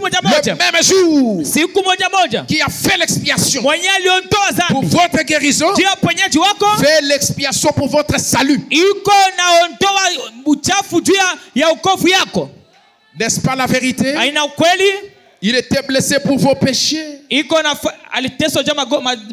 Le même jour siku moja moja qui a fait l'expiation mwenye aliondoa pour dhambi votre guérison, ndio uponyaji wako, fait l'expiation pour votre salut. iko naondoa uchafu juu ya wokovu yako. N'est-ce pas la vérité? Haina ukweli? Il était blessé pour vos péchés. Iko na aliteswa juu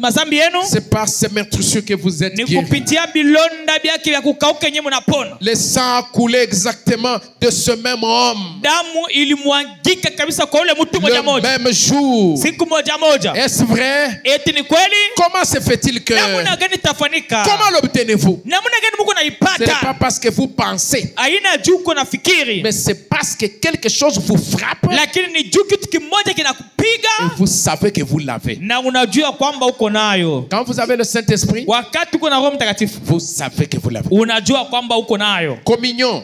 mazambi yenu. C'est par ces meurtrissures que vous êtes Ni guéris. kupitia bilonda byake vya kukauka yenyewe mnapona. Le sang a coulé exactement de ce même homme. Damu ilimwangika kabisa kwa ule mtu moja Le moja. même jour. Siku moja moja. Est-ce vrai? Eti ni kweli? Comment se fait-il que... Namna gani tafanika? Comment l'obtenez-vous? Namna gani Mungu Ce n'est pas naipata? parce que vous pensez, Haina juu uko nafikiri. mais c'est parce que quelque chose vous frappe Lakini ni juu kitu kimoja kinakupiga et vous savez que vous l'avez. na unajua kwamba uko nayo. Quand vous avez le Saint-Esprit, Wakati uko na Roho Mtakatifu vous savez que vous l'avez. unajua kwamba uko nayo. Communion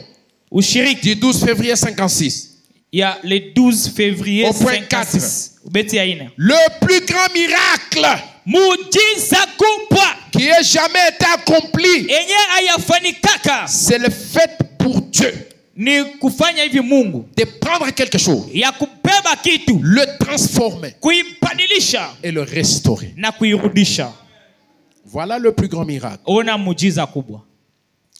Ushiriki du 12 février 56. ya le 12 février Au point 56. Ubeti ya 4. Le plus grand miracle Muujiza kubwa qui ait jamais été accompli, enye hayafanikaka c'est le fait pour Dieu ni kufanya hivi Mungu de prendre quelque chose, ya kubeba kitu, le transformer kuibadilisha et le restaurer. na kuirudisha. Voilà le plus grand miracle. Ona muujiza kubwa.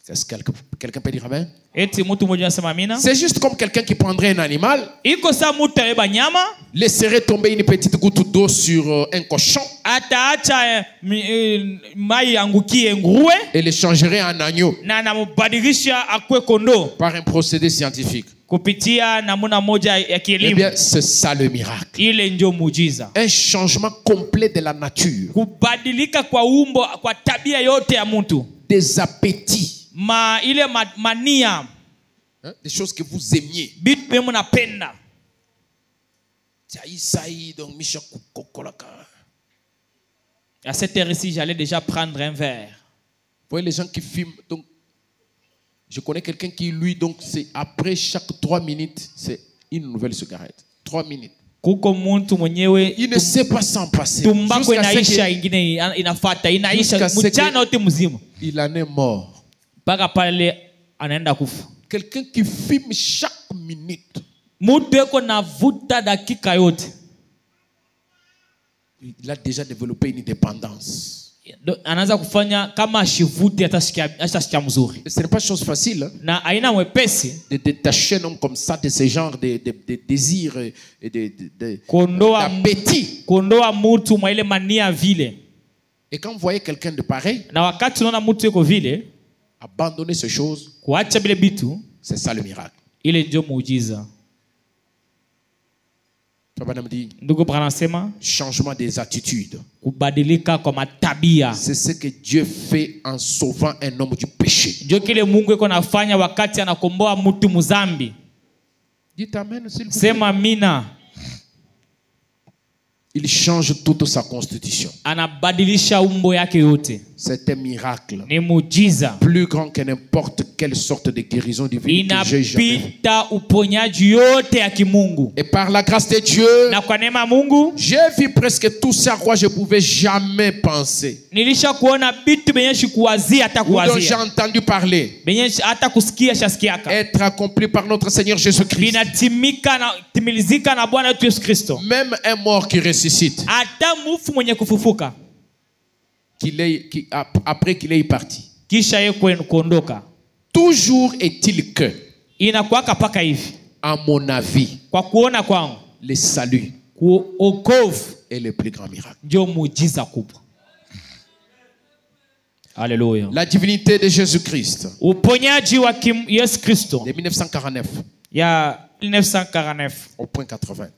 Est-ce que quelqu'un peut dire amen? Eti mtu mmoja anasema amina. C'est juste comme quelqu'un qui prendrait un animal, Iko saa mtu abeba nyama, laisserait tomber une petite goutte d'eau sur un cochon ataacha mai angukie nguruwe et le changerait en agneau na anambadilisha akwe kondoo par un procédé scientifique. kupitia namuna moja ya Eh kielimu. bien, c'est ça le miracle. Ile ndio muujiza. Un changement complet de la nature, Kubadilika kwa umbo, kwa tabia yote ya mtu. des appétits, Ile mania, hein, des choses que vous aimiez. bitu bemu napenda. À cette heure-ci, j'allais déjà prendre un verre. Vous voyez les gens qui filment, donc je connais quelqu'un qui lui, donc c'est après chaque 3 minutes, c'est une nouvelle cigarette. 3 minutes. Kuko muntu mwenyewe Il ne sait pas s'en passer. tumbako Jusqu'à ce inaisha que ingine inafuata inaisha Jusqu'à ce mchana wote mzima il en est mort. mpaka pale anaenda kufa. Quelqu'un qui filme chaque minute. Mtu eko navuta dakika yote. Il a déjà développé une dépendance. Anaanza kufanya kama ashivute atasikia mzuri. Ce n'est pas chose facile, hein, Na aina mwepesi de détacher un homme comme ça de ce genre de désirs et d'appétit. Kondoa mtu mwa ile mania vile. Et quand vous voyez quelqu'un de pareil, Na wakati unaona mtu yuko vile, abandonner ces choses, kuacha bile bitu, c'est ça le miracle. ile ndio muujiza. Ndugu Branham anasema Changement des attitudes. kubadilika kwa matabia. C'est ce que Dieu fait en sauvant un homme du péché. Ndio kile Mungu yuko nafanya wakati anakomboa mtu mzambi. Dites amen s'il vous plaît. Sema amina. Il change toute sa constitution. Anabadilisha umbo yake yote. C'est un miracle. Ni muujiza. Plus grand que n'importe quelle sorte de guérison divine que j'ai jamais vu. Inapita uponyaji yote ya kimungu. Et par la grâce de Dieu, Na kwa neema Mungu, j'ai vu presque tout ça à quoi je pouvais jamais penser. nilisha kuona bitu benye shikuwazia hata Ou dont j'ai kuwazia. entendu parler. Benye hata kusikia shasikiaka. Être accompli par notre Seigneur Jésus-Christ. Binatimika na timilizika na Bwana wetu Yesu Kristo. Même un mort qui ressuscite. Hata mufu mwenye kufufuka. Après qu'il est parti. Kisha yeye kuondoka. Toujours est-il que, Inakuwaka paka hivi. à mon avis, Kwa kuona kwangu, le salut wokovu est le plus grand miracle. ndio muujiza kubwa. Alléluia. La divinité de Jésus-Christ Uponyaji wa Yesu Kristo de 1949 ya 1949. au point 80.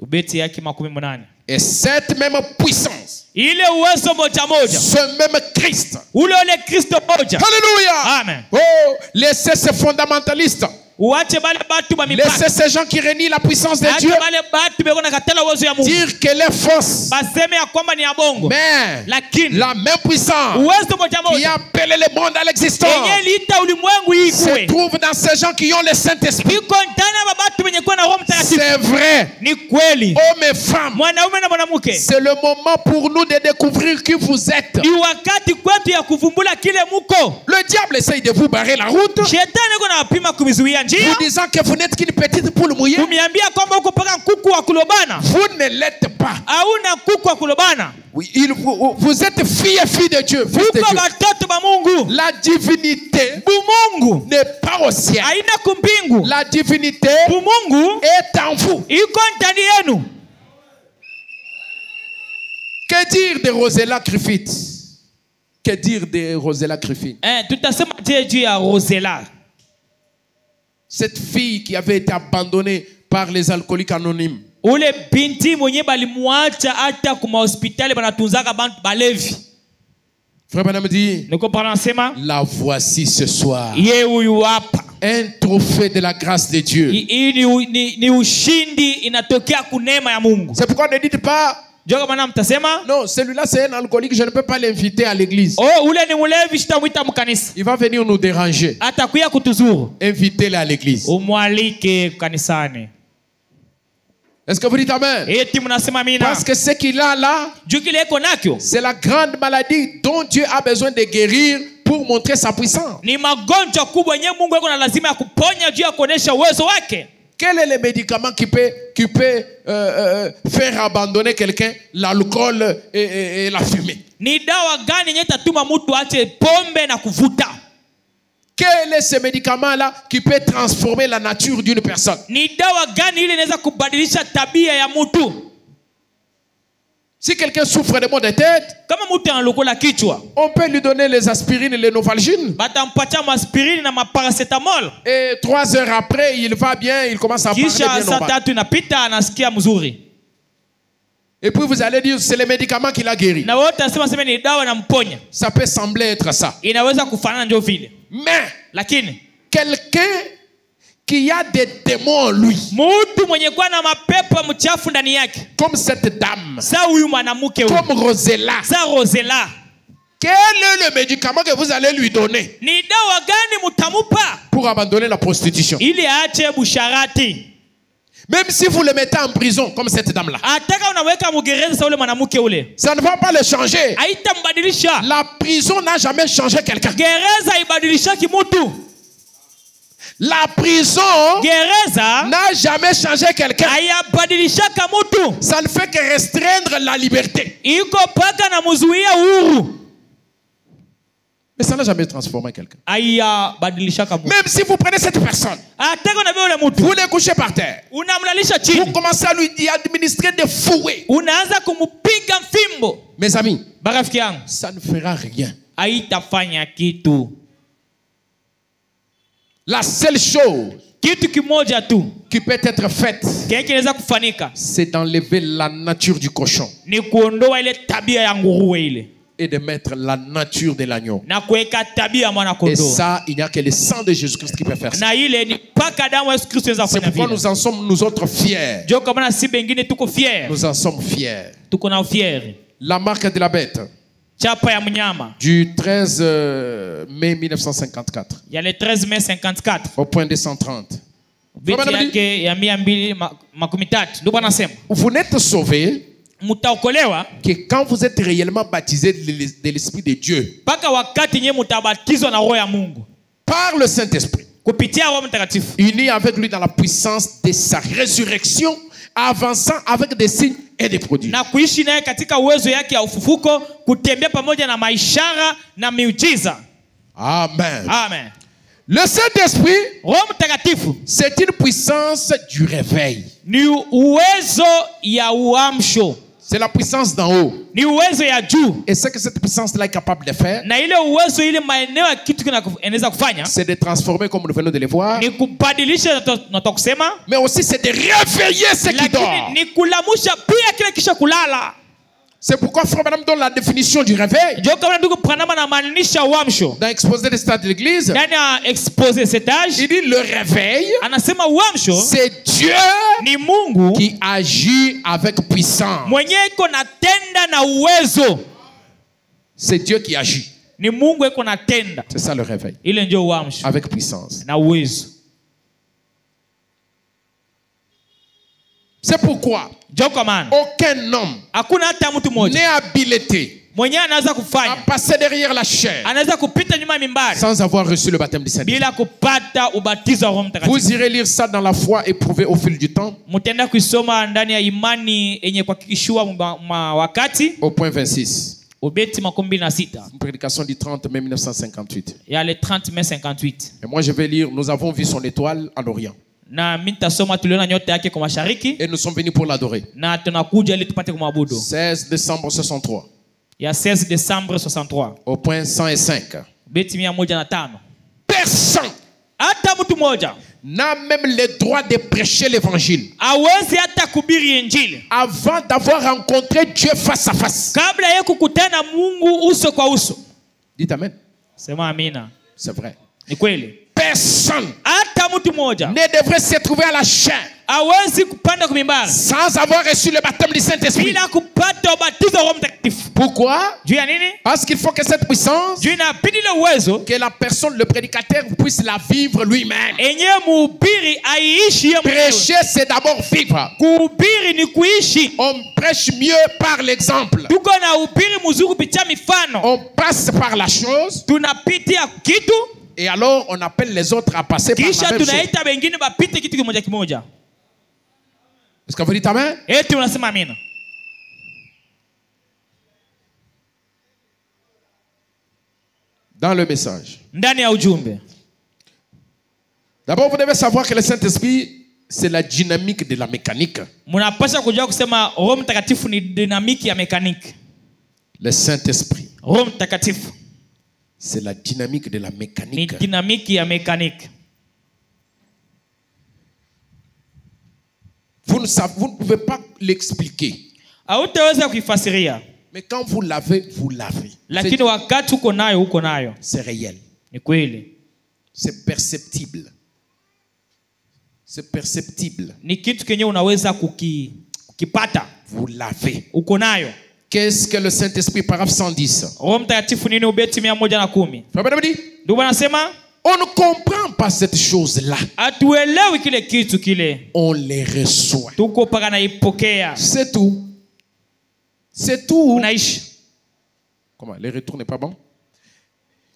Ubeti yake 80. Et cette même puissance, Ile uwezo moja moja. ce même Christ. Ule Kristo moja. Alléluia. Amen. Oh, laissez ces fondamentalistes. Uache bale batu ba mipaka. Laissez ces gens qui renient la puissance de Dieu Ache bale batu beko nakatala uwezo ya Mungu. dire qu'elle est fausse. Baseme ya kwamba ni ya bongo. Mais Lakini la même puissance uwezo moja qui moja a appelé le monde à l'existence yenye liita ulimwengu se ikwe. trouve dans ces gens qui ont le Saint-Esprit. Iko ndani ya batu benye kuwa na Roho Mtakatifu. C'est vrai. Ni kweli. Hommes et femmes, Mwanaume na mwanamke. c'est le moment pour nous de découvrir qui vous êtes. Ni wakati kwetu ya kuvumbula kile muko. Le diable essaye de vous barrer la route, Shetani yuko anapima kumizuia njia. vous disant que vous n'êtes qu'une petite poule mouillée. Kumiambia kwamba uko paka kuku kulobana. Vous ne l'êtes pas. Hauna kuku wa kulobana. Oui, vous êtes fille et fille de Dieu. Fils de Uko Dieu. watoto ba Mungu. La divinité Bumungu n'est pas au ciel. haina kumbingu. La divinité Bumungu est en vous. iko ndani yenu. Que dire de Rosella Griffith? Que dire de Rosella Griffith? Tutasema juu ya Rosella. Cette fille qui avait été abandonnée par les alcooliques anonymes. Ule binti mwenye balimwacha hata kuma hospitali banatunzaka bantu balevi. Frère Branham dit, Niko panasema la voici ce soir. ye huyu hapa. Un trophée de la grâce de Dieu. Hii ni ushindi inatokea kunema ya Mungu. C'est pourquoi ne dites pas, Joka maana mtasema, non, celui-là c'est un alcoolique, je ne peux pas l'inviter à l'église. oh ule ni mulevi sitamwita mkanisa. Il va venir nous déranger. Atakuya kutuzuru. Invitez-le à l'église. Umwalike kanisani. Est-ce que vous dites amen? Eti mnasema mina. Parce que ce qu'il a là, Juu kile iko nakyo c'est la grande maladie dont Dieu a besoin de guérir pour montrer sa puissance. ni magonjwa kubwa yenye Mungu yuko na lazima ya kuponya juu ya kuonesha uwezo wake. Quel est le médicament qui peut faire abandonner quelqu'un? L'alcool et la fumée. Ni dawa gani yenye tatuma mtu ache pombe na kuvuta? Quel est ce médicament-là qui peut transformer la nature d'une personne? Ni dawa gani ile inaweza kubadilisha tabia ya mtu? Si quelqu'un souffre de maux de tête, Kama mtu analokola kichwa, on peut lui donner les aspirines et les novalgines. batampatia maspirini na maparacetamol. Et 3 heures après, il va bien, il commence à parler Kisha bien saa normal. 3 inapita anasikia mzuri. Et puis vous allez dire, c'est le médicament qui l'a guéri. Na wote anasema sema ni dawa na mponya. Ça peut sembler être ça. Inaweza kufanana ndio vile. Mais Lakini quelqu'un qui a des démons en lui, mtu mwenye kuwa na mapepo mchafu ndani yake, comme cette dame, sa huyu mwanamke huyu, comme Rosella, sa Rosella, quel est le médicament que vous allez lui donner ni dawa gani mtamupa pour abandonner la prostitution? ili aache busharati? Même si vous le mettez en prison, comme cette dame-là, Ataka unaweka mugereza sa ule mwanamke ule, ça ne va pas le changer. haitambadilisha. La prison n'a jamais changé quelqu'un. Gereza ibadilishaki mtu. La prison Gereza n'a jamais changé quelqu'un. hayabadilishaka mtu. Ça ne fait que restreindre la liberté. Iko paka na muzuia uhuru. Mais ça n'a jamais transformé quelqu'un. Hayabadilishaka mtu. Même si vous prenez cette personne, Ataka unabeba ule mtu, vous le couchez par terre, unamlalisha vous chini, commencez à lui administrer des fouets. unaanza kumupiga mfimbo. Mes amis, Barafiki yangu, ça ne fera rien. haitafanya kitu. La seule chose Kitu kimoja tu qui peut être faite, kile kinaweza kufanika c'est d'enlever la nature du cochon ni kuondoa ile tabia ya nguruwe ile et de mettre la nature de l'agneau. na kuweka tabia ya mwana Et kondoo. ça, il n'y a que le sang de Jésus-Christ qui peut faire ça. Na ile ni paka damu ya Yesu Kristo inaweza C'est kufanya pourquoi vile. nous en sommes nous autres fiers. Jo kama na si bengine tuko fier. Nous en sommes fiers. Tuko na fier. La marque de la bête Chapa ya mnyama du 13 mai 1954 ya le 13 mai 54. au point 230. Viti yake ya 213. Ndio bwana anasema. Vous n'êtes sauvés Mtaokolewa que quand vous êtes réellement baptisés de l'Esprit de Dieu paka wakati nyewe mtabatizwa na roho ya Mungu par le Saint-Esprit, kupitia Roho Mtakatifu, unis avec lui dans la puissance de sa résurrection, avançant avec des signes et des prodiges. na kuishi naye katika uwezo yake ya ufufuko, kutembea pamoja na maishara na miujiza. Amen. Amen. Le Saint-Esprit, Roho Mtakatifu c'est une puissance du réveil. ni uwezo ya uamsho, C'est la puissance d'en haut. ni uwezo ya juu, Et ce que cette puissance-là est capable de faire, na ile uwezo ile maeneo ya kitu kinaweza kufanya c'est de transformer, comme nous venons de le voir, ni kubadilisha, natoka kusema, mais aussi c'est de réveiller ce qui dort. lakini ni kulamusha pia kile kisha kulala. C'est pourquoi Frère Madame donne la définition du réveil. Jo kama ndugu Branham anamaanisha uamsho Dans l'exposé des stades de l'Église, ndani ya expose cet âge, il dit le réveil, anasema uamsho c'est Dieu ni Mungu qui agit avec puissance. mwenye iko na tenda na uwezo. C'est Dieu qui agit. Ni Mungu iko na tenda. C'est ça le réveil. Ile ndio uamsho Avec puissance. na uwezo. C'est pourquoi Jo kwa maana aucun homme hakuna hata mtu mmoja n'est habilité mwenyewe anaweza à kufanya, passer derrière la chair anaweza kupita nyuma ya mimbari sans avoir reçu le baptême du Saint-Esprit. bila kupata ubatizo wa Roho Mtakatifu. Vous irez lire ça dans la foi éprouvée au fil du temps, Mtaenda kuisoma ndani ya imani yenye kuhakikishiwa wakati. au point 26. Ubeti 26 Une prédication du 30 mai 1958. ya le 30 mai 58. Et moi je vais lire, nous avons vu son étoile en Orient. Na mimi nitasoma tuliona nyota yake kwa mashariki Et nous sommes venus pour l'adorer. na tunakuja ili tupate kumwabudu. 16 décembre 63. Ya 16 Desembre 63. Au point 105. Beti 105. Personne Hata mtu mmoja n'a même le droit de prêcher l'évangile hawezi hata kuhubiri injili avant d'avoir rencontré Dieu face à face. kabla yeye kukutana Mungu uso kwa uso. Dites amen. Sema amina. C'est vrai. Ni kweli. Personne Hata mtu mmoja ne devrait se trouver à la chair hawezi kupanda kwa mimbari sans avoir reçu le baptême du Saint-Esprit. bila kupata ubatizo wa Roho Mtakatifu. Pourquoi? Juu ya nini? Parce qu'il faut que cette puissance, Juu inabidi ile uwezo que la personne, le prédicateur, puisse la vivre lui-même. enyewe mhubiri aiishi yeye mwenyewe. Prêcher, c'est d'abord vivre. Kuhubiri ni kuishi. On prêche mieux par l'exemple. Tuko na uhubiri mzuri kupitia mifano. On passe par la chose Tunapitia kitu et alors on appelle les autres à passer par kisha la même chose. tunaita wengine bapite kitu kimoja kimoja. Est-ce que vous dites amen? Eti unasema amina. Dans le message. Ndani ya ujumbe. D'abord, vous devez savoir que le Saint-Esprit, c'est la dynamique de la mécanique. Mnapaswa kujua kusema Roho Mtakatifu ni dinamiki ya mekaniki. Le Saint-Esprit, Roho Mtakatifu c'est la dynamique de la ni mécanique. dinamiki ya mekaniki. Vous ne pouvez pas l'expliquer. Hautaweza kuifasiria, Mais quand vous l'avez, vous l'avez. lakini wakati uko nayo. C'est réel. Ni kweli. C'est perceptible. C'est perceptible. Ni kitu kenye unaweza kukipata. Vous l'avez. Uko nayo. Qu'est-ce que le Saint-Esprit, paragraphe 110? Roho Mtakatifu nini? Ubeti 110. Frère Benabedi, Ndio anasema on ne comprend pas cette chose-là. hatuelewi kile kitu kile. On les reçoit. Tuko paka naipokea. C'est tout. C'est tout. Unaishi. Comment? Le retour n'est pas bon?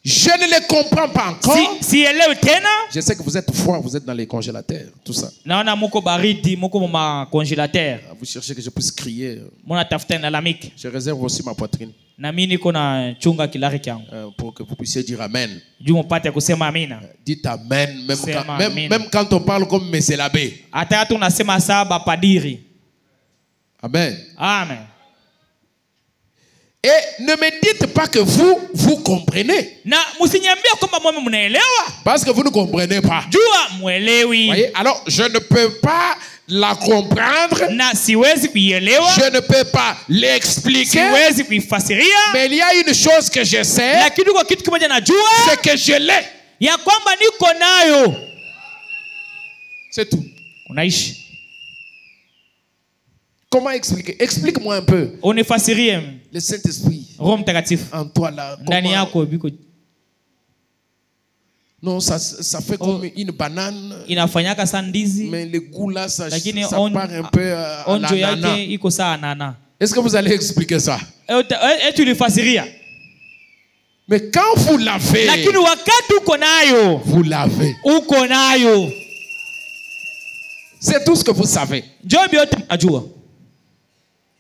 Je ne les comprends pas encore. Sielewi tena. Je sais que vous êtes froid, vous êtes dans les congélateurs, tout ça. Naona muko baridi, muko ma congélateur. Vous cherchez que je puisse crier. Muna tafuta inalamiki. Je réserve aussi ma poitrine Na mimi niko na chunga kilari kyangu. pour que vous puissiez dire Amen. Juu mpate kusema amina. Dites Amen, même Sema quand, amen. même quand on parle comme Monsieur l'abbé. Hata watu unasema saba padiri. Amen. Amen. Et ne me dites pas que vous comprenez. Na msiniambie kwamba mwe mnaelewa. Parce que vous ne comprenez pas. Jua mwelewi. Voyez? Alors, je ne peux pas la comprendre. Na siwezi kuielewa. Je ne peux pas l'expliquer. Siwezi kuifasiria. Mais il y a une chose que je sais. Lakini kwa kitu kimoja najua. C'est que je l'ai. Ya kwamba niko nayo. C'est tout. Unaishi. Comment expliquer? Explique-moi un peu. Unifasirie. Le Saint-Esprit Roho Mtakatifu en toi là. ndani comment- yako biko Non, ça fait comme une banane. inafanyaka sa ndizi, Mais le goût là, ça lakini part un peu à onjo l'ananas. yake iko saa nana. Est-ce que vous allez expliquer ça? Eti ulifasiria. Mais quand vous l'avez, Lakini wakati uko nayo, vous l'avez. uko nayo. C'est tout ce que vous savez. Job yote ajua.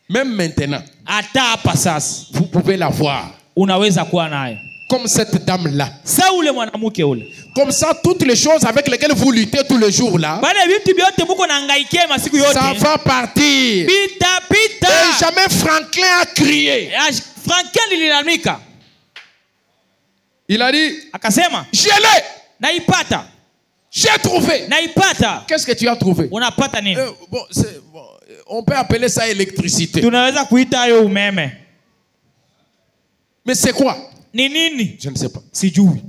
Même maintenant, Hata hapa sasa vous pouvez la voir. unaweza kuwa nayo. Comme cette dame-là. Sa ule mwanamke ule. Comme ça, toutes les choses avec lesquelles vous luttez tous les jours là, Baada ya vitu vyote muko nahangaikia masiku yote. ça va partir. Pita pita. Et jamais Franklin a crié. Franklin lilalamika. Il a dit, Akasema, je l'ai, naipata. j'ai trouvé. Naipata. Qu'est-ce que tu as trouvé? Unapata nini? Bon, on peut appeler ça électricité. Tunaweza kuita hayo umeme. Mais c'est quoi? Ni nini? Je ne sais pas. Sijui.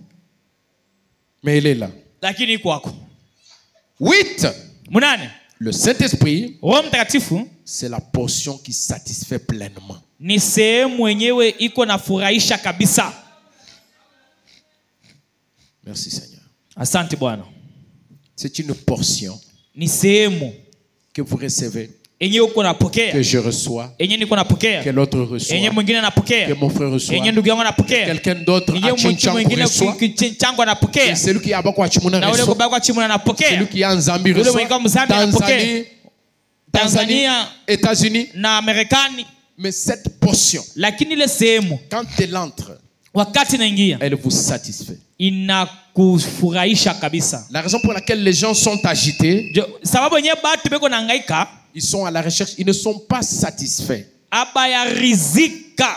Mais il est là. Lakini iko wako. 8. Munane. Le Saint-Esprit, Roho Mtakatifu c'est la portion qui satisfait pleinement. ni sehemu yenyewe iko na furahisha kabisa. Merci Seigneur. Asante Bwana. C'est une portion Ni sehemu que vous recevez enye uko que napokea, je reçois, enye niko napokea, que l'autre reçoit, enye mwingine que anapokea, mon frère reçoit, enye ndugu yangu anapokea, quelqu'un d'autre enye à mtu Chinchangu mwingine reçoit, changu et anapokea, celui qui a bakwa chimuna na ule reçoit, kubakwa chimuna anapokea, celui qui est en Zambie Ule reçoit, mwenye kwa Mzambia Tanzanie, Tanzania États-Unis. na Marekani. Mais cette portion, Lakini ile sehemu quand elle entre, wakati naingia elle vous satisfait. inakufurahisha kabisa. La raison pour laquelle les gens sont agités, Sababu yenyewe batu beko nahangaika ils sont à la recherche, ils ne sont pas satisfaits. abaya rizika.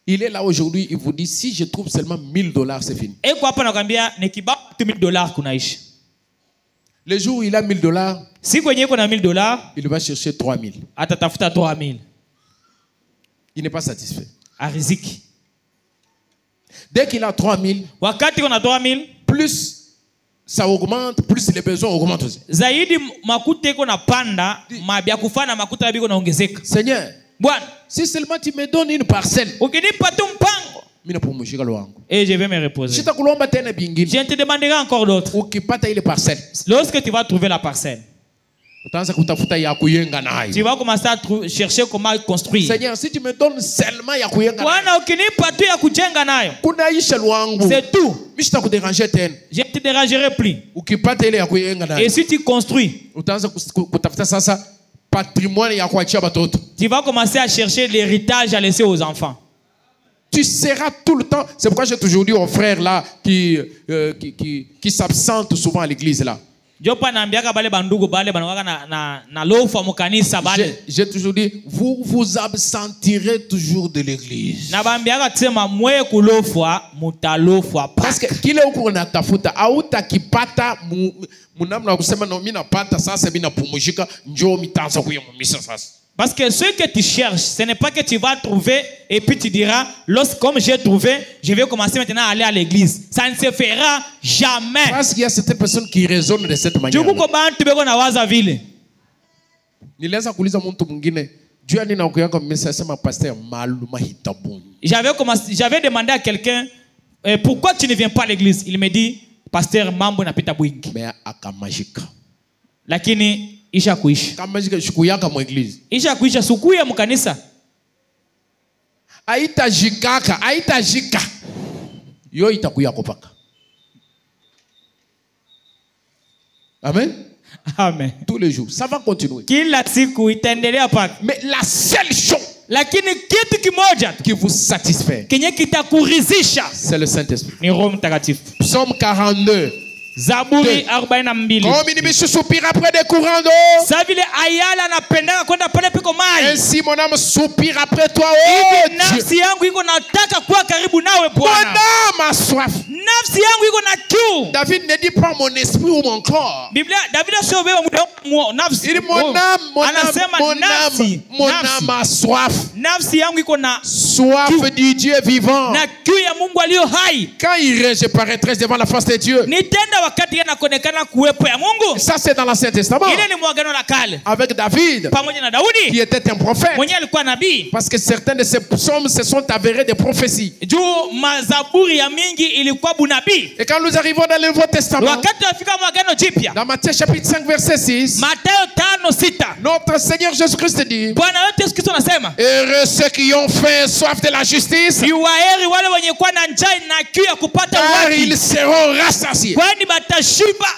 Il est là aujourd'hui, il vous dit, si je trouve seulement $1000, c'est fini. Eko hapa nakwambia nikibaki $1000 kunaisha. Le jour où il a $1000, Siku yenyewe iko na $1000 il va chercher 3000. atatafuta 3000. Il n'est pas satisfait. Ariziki. Dès qu'il a 3000, Wakati kuna 3000 plus ça augmente, plus les besoins augmentent aussi. zaidi makuta iko na panda, mabya kufana makuta biko naongezeka. Seigneur, Bwana, si seulement tu me donnes une parcelle, ukinipa tu mpango, mina pumuzika lwangu. et je vais me reposer. Sitakulomba tena bingine. Je ne te demanderai encore d'autres. Ukipata ile parcelle, Lorsque tu vas trouver la parcelle, utaanza kutafuta ya kuyenga nayo. tu vas commencer à chercher comment construire. Seigneur, si tu me donnes seulement ya kuyenga nayo, Bwana, ukinipa tu ya kujenga nayo, kunaisha lwangu. c'est tout. Mimi sitakudéranger tena. Je ne te dérangerai plus. Ukipata ile ya kuyenga Et nayo, si tu construis, utaanza kutafuta sasa patrimoine ya kuachia batoto. tu vas commencer à chercher l'héritage à laisser aux enfants. Tu seras tout le temps. C'est pourquoi j'ai toujours dit aux frères là qui s'absentent souvent à l'église là. Jopa naambiaka bale bandugu bale banawaka na lofa mukanisa bale. J'ai toujours dit, vous vous absentirez toujours de l'église. Na baambiaka tsema mwe kulofwa mutalofwa pa. Parce que kile uko unatafuta hautakipata munamna kusema no mimi napata sasa mimi napumzika njoo mitaanza kuyamumisa sasa. Parce que ce que tu cherches, ce n'est pas que tu vas trouver et puis tu diras, comme j'ai trouvé, je vais commencer maintenant à aller à l'église. Ça ne se fera jamais. Parce qu'il y a certaines personnes qui raisonnent de cette manière. Nilianza kuuliza mtu mwingine, Dieu ani na ukuyanga message sema pasteur maluma hitabuni. J'avais demandé à quelqu'un, pourquoi tu ne viens pas à l'église? Il me dit, pasteur mambo napita bwingi. Mais akamajika. Lakini isha kuisha. Kamajika shikuyaka mu église. Isha kuisha sukuya mu kanisa. Aitajika. Yo itakuya kopaka. Amen. Amen. Tous les jours, ça va continuer. Kila siku itaendelea paka. Mais la seule chose lakini kitu kimoja qui vous satisfait, kenye kitakuridhisha, c'est le Saint-Esprit. ni Roho Mtakatifu. Psaume 42. Zaburi 42. Comme il soupire après des courants d'eau, sa vile ayala anapendaka kwenda pale piko maji, ainsi mon âme soupire après toi, oh Dieu. Nafsi yangu iko nataka kuwa karibu nawe Mon Bwana. âme a soif. Nafsi yangu iko na kiu. David ne dit pas mon esprit ou mon corps. Biblia David asiyobeba nafsi. Il dit mon âme, Anasema mon âme a soif. Nafsi yangu iko na Soif du Dieu vivant. na kiu ya Mungu aliyo hai. Quand je paraîtrai devant la face de Dieu. Nitenda wakati yanakonekana kuwepo ya Mungu. Ça c'est dans l'Ancien Testament. Ile ni mwagano la kale. Avec David, Pamoja na Daudi, qui était un prophète. mwenye alikuwa nabii. Parce que certains de ces psaumes se sont avérés des prophéties. Juu mazaburi ya mingi ilikuwa bunabii. Et quand nous arrivons dans le Nouveau Testament, Wakati tunafika mwagano jipya, dans Matthieu chapitre 5 verset 6, Mathayo 5:6, notre Seigneur Jésus-Christ dit, Bwana wetu Yesu Kristo anasema, heureux ceux qui ont faim et soif de la justice, yuwaheri wale wenye kuwa na njaa na kiu ya kupata car haki, ils seront rassasiés. kwani batashiba.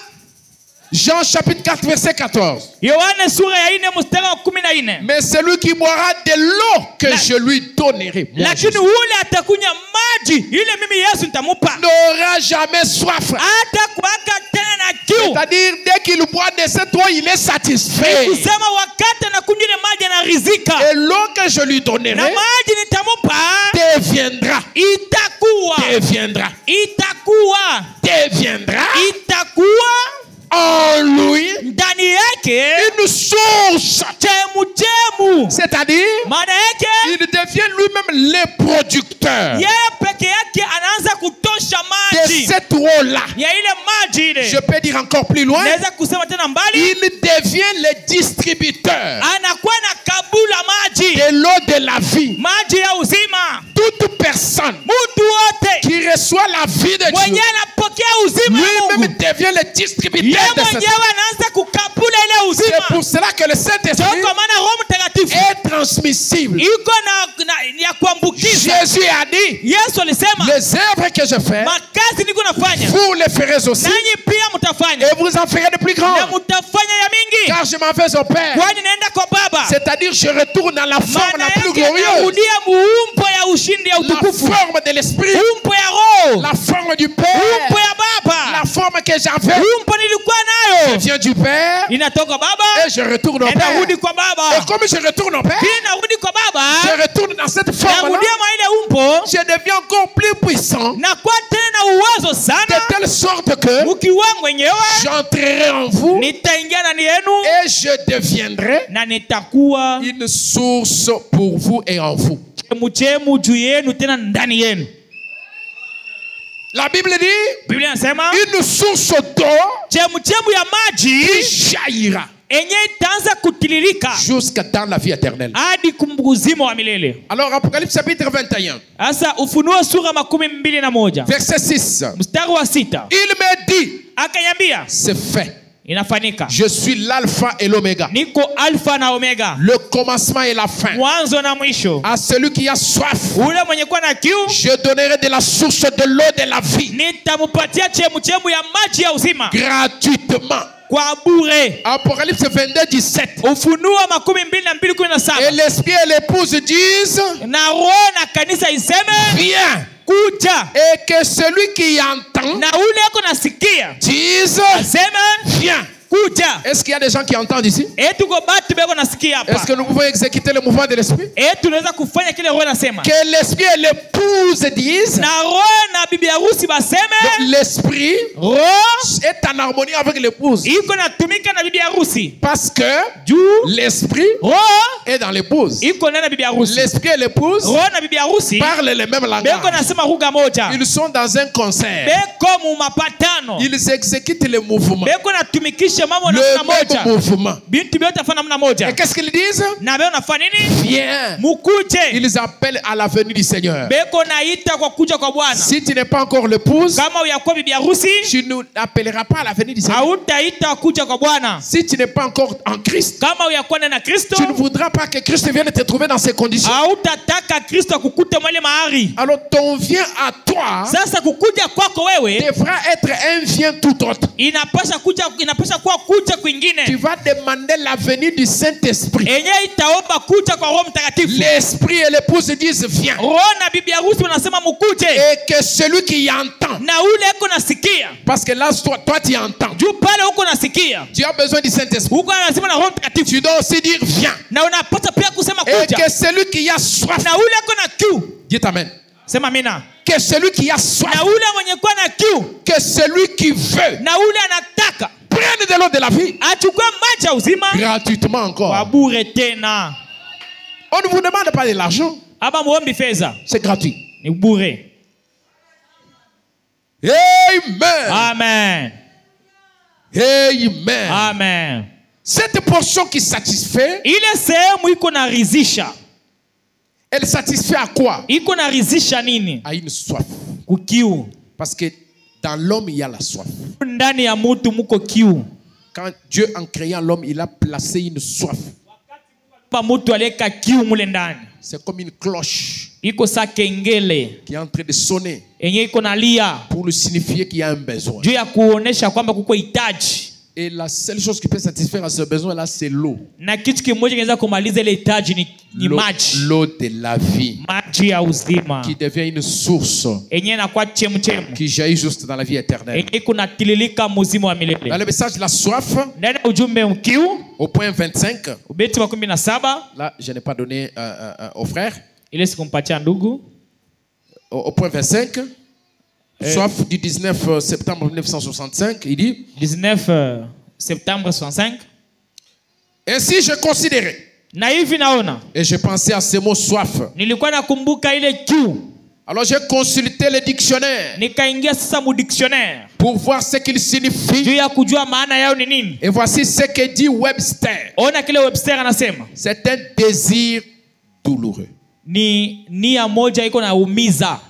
Jean chapitre 4 verset 14. Yohane sura ya 4 mstari wa 14. Mais celui qui boira de l'eau que je lui donnerai, moi, Lakini Jésus, ule atakunya maji ile mimi Yesu nitamupa, n'aura jamais soif. hata kuwaka tena na kiu. C'est-à-dire, dès qu'il boit de cette eau, il est satisfait. Kusema wakati anakunywa ile maji anaridhika, Et l'eau que je lui na donnerai maji nitamupa deviendra, itakuwa en lui ndani yake une source chemu Mungu. C'est-à-dire, Maana yake il devient lui-même le producteur yeye peke yake anaanza kutosha de maji cette eau-là. ya ile maji ile. Je peux dire encore plus loin, Naweza kusema tena mbali, il devient le distributeur anakuwa na kabula maji, de l'eau de la vie. maji ya uzima. Toute personne Mtu wote qui reçoit la vie de Dieu, mwenye anapokea uzima wa lui-même Mungu, devient le yeye distributeur de cette mwenyewe anaanza kukabula ile C'est uzima. pour cela que le Saint-Esprit Kwa maana Roho Mtakatifu est transmissible. iko na ya kuambukiza. Jésus a dit, Yesu alisema les œuvres que je fais, makazi niko nafanya vous les ferez aussi, nanyi pia mtafanya, et vous en ferez de plus na grands. mtafanya ya mingi, Car je m'en vais au Père. kwani naenda kwa Baba. C'est-à-dire, je retourne dans la forme Maana la plus yake glorieuse, narudia muumpo ya ushindi ya la utukufu, forme de l'Esprit, umpo ya Roho, la forme du umpo Père, ya Baba, la forme que j'avais. umpo nilikuwa Je nayo viens du Père inatoka Baba, et je retourne au Père. narudi kwa Et Baba, comme je retourne au Père, pia narudi kwa Baba, je retourne dans cette forme-là. narudia mwa ile umpo, Je deviens encore plus puissant, na kwa tena uwezo de sana, telle sorte que mkiwa mwenyewe j'entrerai en vous nitaingia ndani yenu et je deviendrai na nitakuwa une source pour vous et en vous. chemuchemu juu yenu tena ndani yenu. La Bible dit, Biblia inasema une source d'eau chemuchemu ya maji qui jaillira enye itaanza kutiririka jusqu'à dans la vie éternelle. hadi uzima wa milele. Alors, Apocalypse chapitre 21, Sasa Ufunuo sura 21 verset 6. mstari wa 6, Il me dit, akanyambia c'est fait. inafanyika, Je suis l'alpha et l'oméga, niko alfa na omega, le commencement et la fin. mwanzo na mwisho. À celui qui a soif, Ule mwenye kuwa na kiu je donnerai de la source de l'eau de la vie nitamupatia chemuchemu ya maji ya uzima gratuitement. kwa bure. Apocalypse 22, 17. Ufunuo 22 Et 17. l'esprit et l'épouse disent, Na roho na kanisa iseme viens. kuja, Et que celui qui entend na ule ako nasikia dise, aseme viens. kuja. Est-ce qu'il y a des gens qui entendent ici? Tuko batu beko nasikia Est-ce hapa. que nous pouvons exécuter le mouvement de l'esprit? Tunaweza kufanya kile roho nasema. Que l'esprit et l'épouse disent. Na roho na bibi harusi baseme. Donc l'esprit Roho est en harmonie avec l'épouse. iko natumika na bibi harusi. Parce que Juu l'esprit roho est dans l'épouse. iko na bibi harusi. L'esprit et l'épouse Roho na bibi harusi parlent le même beko langage. nasema lugha moja. Ils sont dans un concert. Beko mu mapatano. Ils exécutent le mouvement. Beko natumikisha mambo na Le moja. même mouvement. Bintu byote afana namna moja. Et qu'est-ce qu'ils disent? Na beo nafanya nini? Viens. Mukuje. Ils appellent à la venue du Seigneur. Beko naita kwa kuja kwa Bwana. Si tu n'es pas encore l'épouse, Kama uyakuwa bibi harusi, tu n'appelleras pas à la venue du Seigneur. hautaita kuja kwa Bwana. Si tu n'es pas encore en Christ, Kama uyakuwa na Kristo, tu ne voudras pas que Christ vienne te trouver dans ces conditions. hautataka Kristo akukute mwele mahali. Alors ton vient à toi Sasa kukuja kwako wewe devra être un vient tout autre. inapasha kuwa kuja Tu kwingine. vas demander la venue du Saint-Esprit. Enye itaomba kuja kwa Roho Mtakatifu. L'esprit et l'épouse disent viens. Roho na bibi harusi wanasema mukuje. Et que celui qui entend, Na ule uko nasikia. parce que là toi tu entends, Juu pale uko nasikia. tu as besoin du Saint-Esprit. Uko lazima na Roho Mtakatifu. Tu dois aussi dire viens. Na unapata pia kusema Et kuja. que celui qui a soif, Na ule uko na kiu. dites amen. Sema mina. Que celui qui a soif, Na ule mwenye kuwa na kiu. que celui qui veut, Na ule anataka. prenne de l'eau de la vie Achukue maji ya uzima. gratuitement Kwa encore. bure tena. On ne vous demande pas de l'argent, Aba muombi fedha. c'est gratuit. Ni bure. Amen. Amen. Amen. Amen. Cette portion qui satisfait, Ile sehemu iko na rizisha. elle satisfait à quoi? Iko na rizisha nini? À une soif. Kukiu. Parce que dans l'homme, il y a la soif. Ndani ya mutu muko kiu. Quand Dieu, en créant l'homme, il a placé une soif. Pa mutu aleka kiu mule ndani. C'est comme une cloche Iko sa kengele. qui est en train de sonner Enye iko na lia. pour lui signifier qu'il y a un besoin. Juu ya kuonesha kwamba kuko hitaji. Et la seule chose qui peut satisfaire à ce besoin-là, c'est l'eau. Na kitu kimoja kinaweza kumaliza ile hitaji ni maji. L'eau de la vie Maji ya uzima. qui devient une source Enye inakuwa chemchemu. qui jaillit juste dans la vie éternelle. Enye kuna tililika muzima wa Dans milele. le message de la soif, Ndani ya ujumbe mkiu. au point 25, Ubeti wa 17. là, je n'ai pas donné au frère. Ile sikumpatia ndugu. Au point 25, soif du 19 septembre 1965, il dit 19 septembre 65. ainsi je considérais Na hivi naona. Et je pensais à ce mot soif. Nilikuwa nakumbuka ile kiu. Alors j'ai consulté le dictionnaire Nikaingia sasa mu dictionnaire. pour voir ce qu'il signifie. Juu ya kujua maana yao ni nini. Et voici ce que dit Webster. Ona kile Webster anasema. C'est un désir douloureux. Ni nia moja iko na umiza.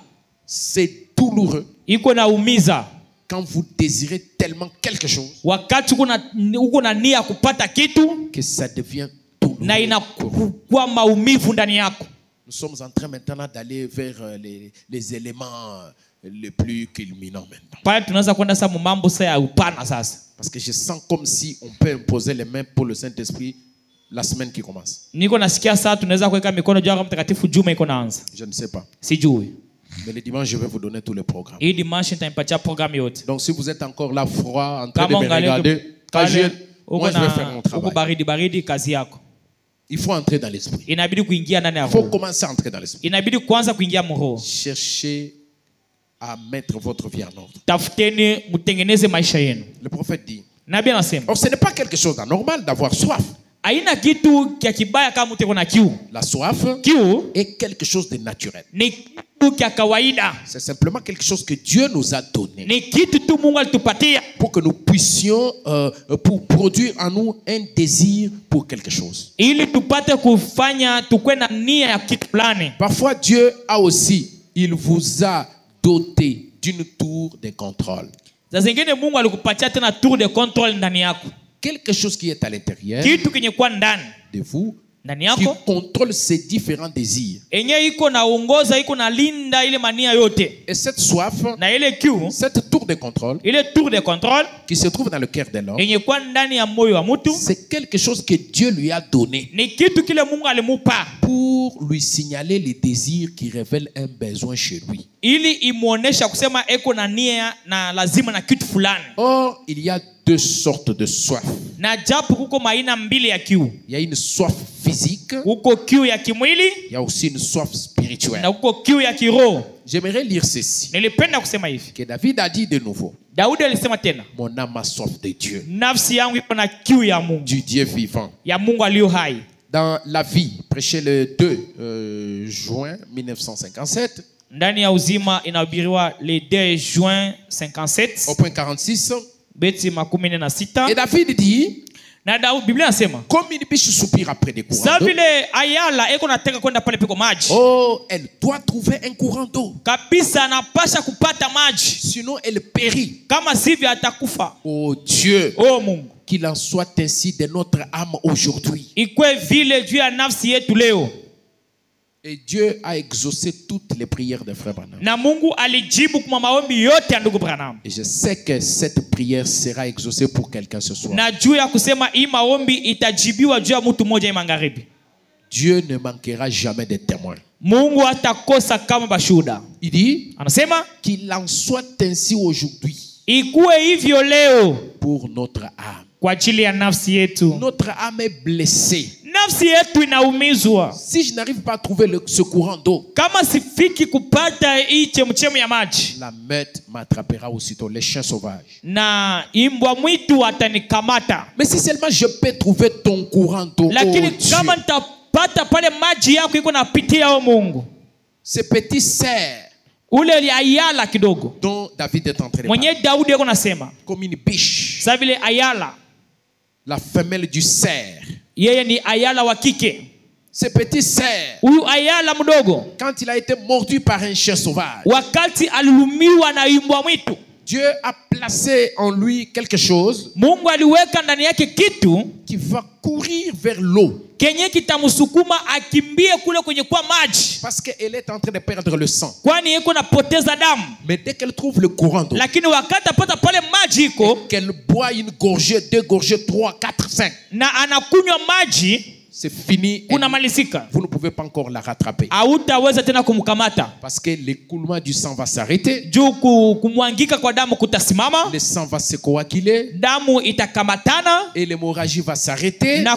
C'est douloureux Iko na umiza. quand vous désirez tellement quelque chose Wakati uko na nia kupata kitu que ça devient douloureux. na inakuwa maumivu ndani yako. Nous sommes en train maintenant d'aller vers les éléments les plus culminants maintenant. Pale tunaanza kwenda sasa mambo sasa ya upana sasa. Parce que je sens comme si on peut imposer les mains pour le Saint-Esprit la semaine qui commence. Niko nasikia sasa tunaweza kuweka mikono juu ya Mtakatifu juma iko naanza. Je ne sais pas. Sijui. Mais le dimanche, je vais vous donner tous les programmes. Hii dimanche nitaipatia program yote. Donc si vous êtes encore là froid, en train de Kama me regarder, moi je vais faire mon uko travail. baridi kazi yako. Il faut entrer dans l'esprit. Inabidi kuingia ndani ya Il faut roho. commencer à entrer dans l'esprit. Inabidi kuanza kuingia mroho. Cherchez à mettre votre vie en ordre. Tafuteni mtengeneze maisha yenu. Le prophète dit. Nabii anasema. Or ce n'est pas quelque chose d'anormal d'avoir soif. Haina kitu kia kibaya kama mtu na kiu. La soif Kiu est quelque chose de naturel. ni kitu kia kawaida. C'est simplement quelque chose que Dieu nous a donné Ni kitu tu Mungu alitupatia pour que nous puissions pour produire en nous un désir pour quelque chose. ili tupate kufanya tukwe na nia ya kitu fulani. Parfois Dieu a aussi, il vous a doté d'une tour de contrôle. Za zingine Mungu alikupatia tena tour de control ndani yako. Quelque chose qui est à l'intérieur Kitu kenye kwa ndani de vous ndani qui yako contrôle ces différents désirs. enye iko na ongoza iko na linda ile mania yote. Et cette soif, Na ile kiu, cette tour de contrôle ile tour de control qui se trouve dans le cœur de l'homme, enye kwa ndani ya moyo wa mtu c'est quelque chose que Dieu lui a donné ni kitu kile Mungu alimupa pour lui signaler les désirs qui révèlent un besoin chez lui. ili imuonesha kusema eko na nia na lazima na kitu fulani. Or, il y a deux sortes de soif. Na japo kuko maina mbili ya kiu. Il y a une soif physique, Kuko kiu ya kimwili il y a aussi une soif spirituelle. na kuko kiu ya kiroho. J'aimerais lire ceci, Nilipenda kusema hivi. que David a dit de nouveau. Daudi alisema tena, Mon âme a soif de Dieu, nafsi yangu iko na kiu ya Mungu, du Dieu vivant. ya Mungu aliyo hai. Dans La Vie, prêché le 2 juin 1957, Ndani ya uzima inahubiriwa le 2 juin 57 au point 46, beti 46. et David dit, Na Daudi Biblia inasema, comme une biche soupire après des courants sa d'eau, vile ayala eko nataka kwenda pale peko maji. oh, elle doit trouver un courant d'eau, Kabisa anapasha kupata maji. sinon elle périt. Kama sivyo atakufa. Oh Dieu, Oh Mungu, qu'il en soit ainsi de notre âme aujourd'hui. ikwe vile juu ya nafsi yetu leo. Et Dieu a exaucé toutes les prières de Frère Branham. Na Mungu alijibu kwa maombi yote ya ndugu Branham. Et je sais que cette prière sera exaucée pour quelqu'un ce soir. Na juu ya kusema hii maombi itajibiwa juu ya mtu mmoja magharibi. Dieu ne manquera jamais de témoins. Mungu hatakosa kama bashuhuda. Il dit Anasema qu'il en soit ainsi aujourd'hui ikuwe hivyo leo pour notre âme. kwa ajili ya nafsi yetu. Notre âme est blessée. Nafsi yetu inaumizwa. Si je n'arrive pas à trouver ce courant d'eau, Kama sifiki kupata hii chemchemi ya maji, la meute m'attrapera aussitôt, les chiens sauvages. na imbwa mwitu atanikamata. Mais si seulement je peux trouver ton courant d'eau, oh Lakini Dieu, kama nitapata pale maji yako iko napitia o Mungu, ce petit cerf ule ayala kidogo dont David est en train de parler, mwenye Daudi yako nasema, comme une biche, sa vile ayala, la femelle du cerf. yeye ni ayala wa kike. Ce petit cerf, Huyu ayala mdogo quand il a été mordu par un chien sauvage, wakati alilumiwa na imbwa mwitu, Dieu a placé en lui quelque chose Mungu aliweka ndani yake kitu qui va courir vers l'eau. kenye kitamsukuma akimbie kule kwenye kwa maji, Parce qu'elle est en train de perdre le sang. kwani iko napoteza damu. Mais dès qu'elle trouve le courant d'eau, Lakini wakati apata pale maji iko qu'elle boit une gorgée, 2 gorgées, 3, 4, 5, na anakunywa maji, c'est fini. kuna malisika, Vous ne pouvez pas encore la rattraper. hautaweza tena kumkamata Parce que l'écoulement du sang va s'arrêter. juu kumwangika kwa damu kutasimama, Le sang va se coaguler. damu itakamatana Et l'hémorragie va s'arrêter. na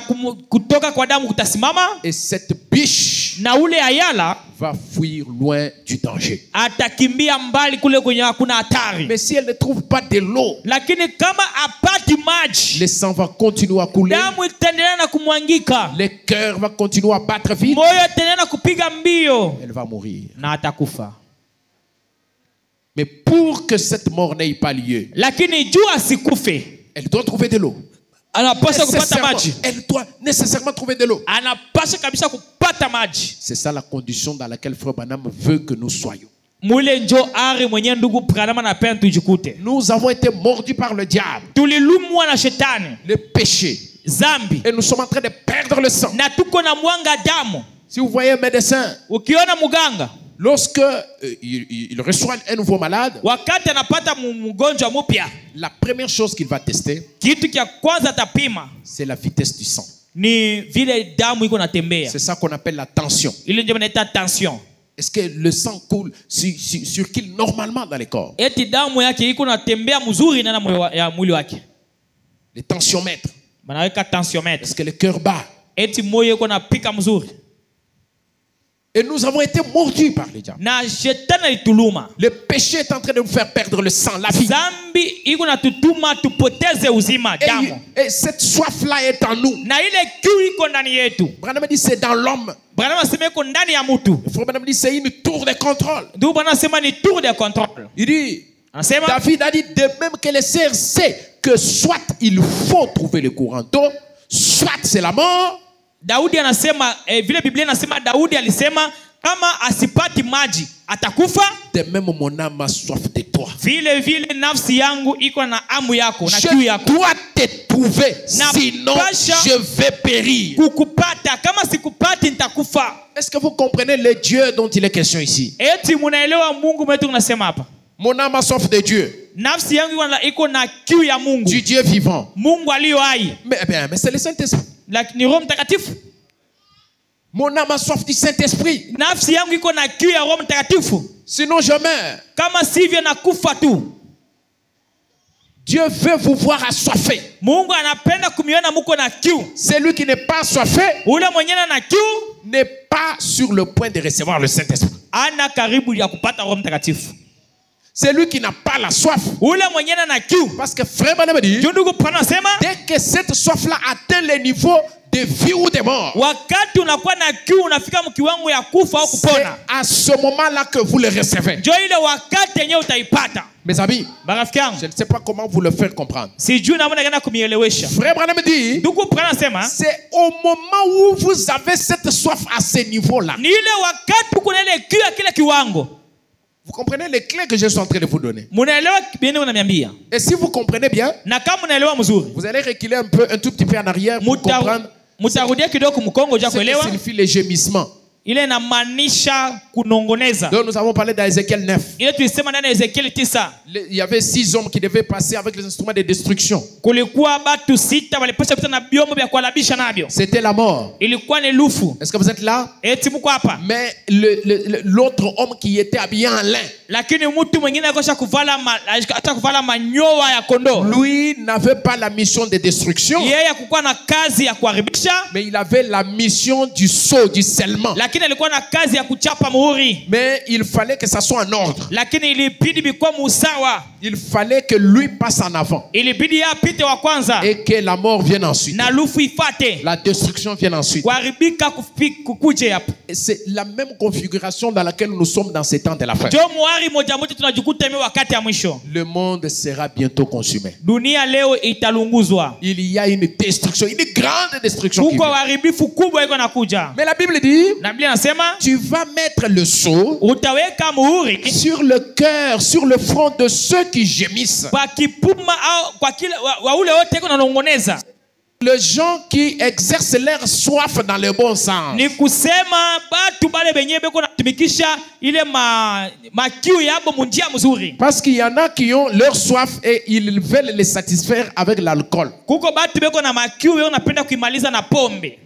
kutoka kwa damu kutasimama, Et cette biche na ule ayala va fuir loin du danger. atakimbia mbali kule kwenye hakuna hatari. Mais si elle ne trouve pas de l'eau, Lakini kama apati maji, le sang va continuer à couler, damu itaendelea na kumwangika, le cœur va continuer à battre vite, moyo itaendelea na kupiga mbio elle va mourir. na atakufa. Mais pour que cette mort n'ait pas lieu, Lakini juu asikufe, elle doit trouver de l'eau. anapaswa kupata Nécessairement, maji, elle doit nécessairement trouver de l'eau. anapaswa kabisa kupata maji. C'est ça la condition dans laquelle Frère Branham veut que nous soyons. Mule njo ari mwenye ndugu Branham anapenda tujikute. Nous avons été mordus par le diable, Tulilumwa na shetani, le péché, zambi, et nous sommes en train de perdre le sang. na tuko na mwanga damu. Si vous voyez un médecin, Ukiona muganga lorsque il reçoit un nouveau malade, wakati anapata mgonjwa mpya, la première chose qu'il va tester, kitu cha kwanza atapima c'est la vitesse du sang. ni vile damu iko natembea. C'est ça qu'on appelle la tension. Ile ndio inaita tension. Est-ce que le sang coule, circule normalement dans les corps? Eti damu yake iko natembea mzuri na ya mwili wake. Les tensiomètres. Banaweka tensiomètre. Est-ce que le cœur bat? Eti moyo iko napika mzuri. Et nous avons été mordus par les diables. Na shetani alituluma. Le péché est en train de nous faire perdre le sang, la vie. Zambi iko natutuma tupoteze uzima, damu. Et cette soif-là est en nous. Na ile kiu iko ndani yetu. Branham dit c'est dans l'homme. Branham asema iko ndani ya mtu. Frère Branham dit c'est une tour de contrôle. Ndio Branham asema ni tour de contrôle. Il dit, Anasema David a dit de même que le cerf sait que soit il faut trouver le courant d'eau, soit c'est la mort. Daudi anasema vile Biblia inasema Daudi alisema kama asipati maji atakufa. De même mon âme a soif de toi. Vile vile nafsi yangu iko na amu yako na kiu Je yako. dois te trouver, Na sinon pasha je vais périr. Kukupata, kama sikupati nitakufa. Est-ce que vous comprenez le Dieu dont il est question ici? Eti munaelewa Mungu mwetu unasema hapa? Mon âme a soif de Dieu, Nafsi yangu iko na kiu ya Mungu. du Dieu vivant. Mungu aliyo hai. Mais c'est le Saint-Esprit. Lakini Roho Mtakatifu. Mon âme a soif du Saint-Esprit. Nafsi yangu iko na kiu ya Roho Mtakatifu. Sinon je meurs. Kama sivyo nakufa tu. Dieu veut vous voir assoiffé. Mungu anapenda kumiona muko na kiu. Celui qui n'est pas assoiffé Ule mwenye na kiu n'est pas sur le point de recevoir le Saint-Esprit. ana karibu ya kupata Roho Mtakatifu. Celui qui n'a pas la soif. Ule mwenye na kiu. Parce que frère Branham dit, Ndugu Branham anasema dès que cette soif-là atteint le niveau de vie ou de mort, wakati unakuwa na kiu unafika mkiwango ya kufa au c'est kupona. à ce moment-là que vous le recevez. Ndio ile wakati yenyewe utaipata. Mes amis, Barafiki yangu, je ne sais pas comment vous le faire comprendre. sijui namna gani kumielewesha. Frère Branham dit, Ndugu Branham anasema c'est au moment où vous avez cette soif à ce niveau-là. ni ile wakati uko na ile kiu ya kile kiwango. Vous comprenez les clés que je suis en train de vous donner. Munaelewa bini unaniambia? Et si vous comprenez bien, Na kama munaelewa mzuri, vous allez reculer un tout petit peu en arrière pour comprendre mutarudia kidogo mkongo ja ce que kuelewa. signifie les gémissements. Ile inamaanisha kunongoneza. Donc nous avons parlé d'Ézéchiel 9. Ile tulisema ndani ya Ezekiel 9. Il y avait 6 hommes qui devaient passer avec les instruments de destruction. Kulikuwa batu 6 walipasha kupita na byombo vya kualabisha navyo. C'était la mort. Ilikuwa ni lufu. Est-ce que vous êtes là? Eti mko hapa. Mais l'autre homme qui était habillé en lin, Lakini mtu mwingine akosha kuvala hata kuvala manyoya ya kondoo. lui n'avait pas la mission de destruction, Yeye hakukuwa na kazi ya kuharibisha, mais il avait la mission du sceau, du scellement. lakini alikuwa na kazi ya kuchapa muhuri. Mais il fallait que ça soit en ordre. Lakini ilibidi bikuwa musawa. Il fallait que lui passe en avant Ilibidi yeye apite wa kwanza et que la mort vienne ensuite. na lufu ifate. La destruction vienne ensuite. Kuharibika kukuje hapa. Et c'est la même configuration dans laquelle nous sommes dans ces temps de la fin. Jo muhari moja moja tunajikuta ime wakati ya mwisho. Le monde sera bientôt consumé. Dunia leo italunguzwa. Il y a une destruction, une grande destruction qui Kuko vient. uharibifu kubwa iko nakuja. Mais la Bible dit, Na Biblia inasema tu vas mettre le sceau utaweka muhuri sur le cœur, sur le front de ceux qui gémissent. kwa kipuma au kwa kile wa ule wote iko nanongoneza. Les gens qui exercent leur soif dans le bon sens. Ni kusema batu bale benye beko natumikisha ile makiu yabo munjia mzuri. Parce qu'il y en a qui ont leur soif et ils veulent les satisfaire avec l'alcool. Kuko batu beko na makiu wao napenda kuimaliza na pombe.